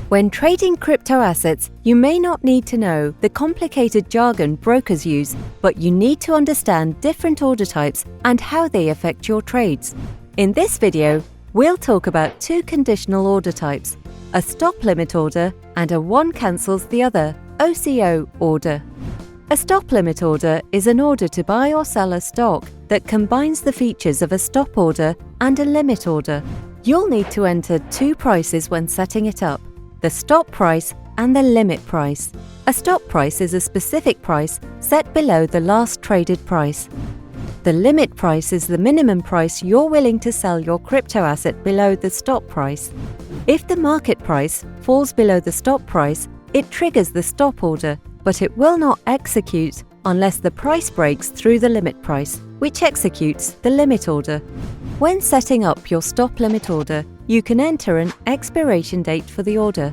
When trading crypto assets, you may not need to know the complicated jargon brokers use, but you need to understand different order types and how they affect your trades. In this video, we'll talk about two conditional order types, a stop limit order and a one cancels the other (OCO) order. A stop limit order is an order to buy or sell a stock that combines the features of a stop order and a limit order. You'll need to enter two prices when setting it up: the stop price and the limit price. A stop price is a specific price set below the last traded price. The limit price is the minimum price you're willing to sell your crypto asset below the stop price. If the market price falls below the stop price, it triggers the stop order, but it will not execute unless the price breaks through the limit price, which executes the limit order. When setting up your stop limit order, you can enter an expiration date for the order.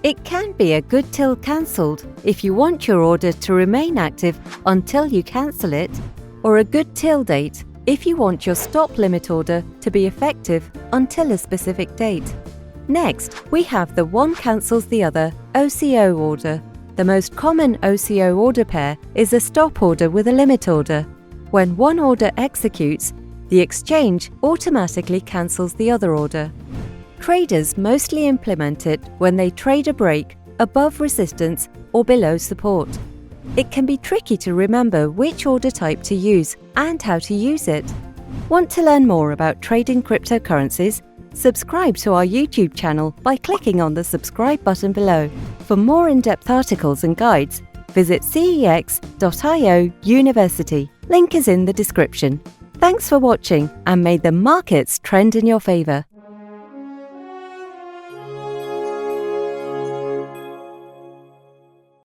It can be a good till cancelled if you want your order to remain active until you cancel it, or a good till date if you want your stop limit order to be effective until a specific date. Next, we have the one cancels the other (OCO) order. The most common OCO order pair is a stop order with a limit order. When one order executes, the exchange automatically cancels the other order. Traders mostly implement it when they trade a break above resistance or below support. It can be tricky to remember which order type to use and how to use it. Want to learn more about trading cryptocurrencies? Subscribe to our YouTube channel by clicking on the subscribe button below. For more in-depth articles and guides, visit CEX.IO University. Link is in the description. Thanks for watching, and may the markets trend in your favor.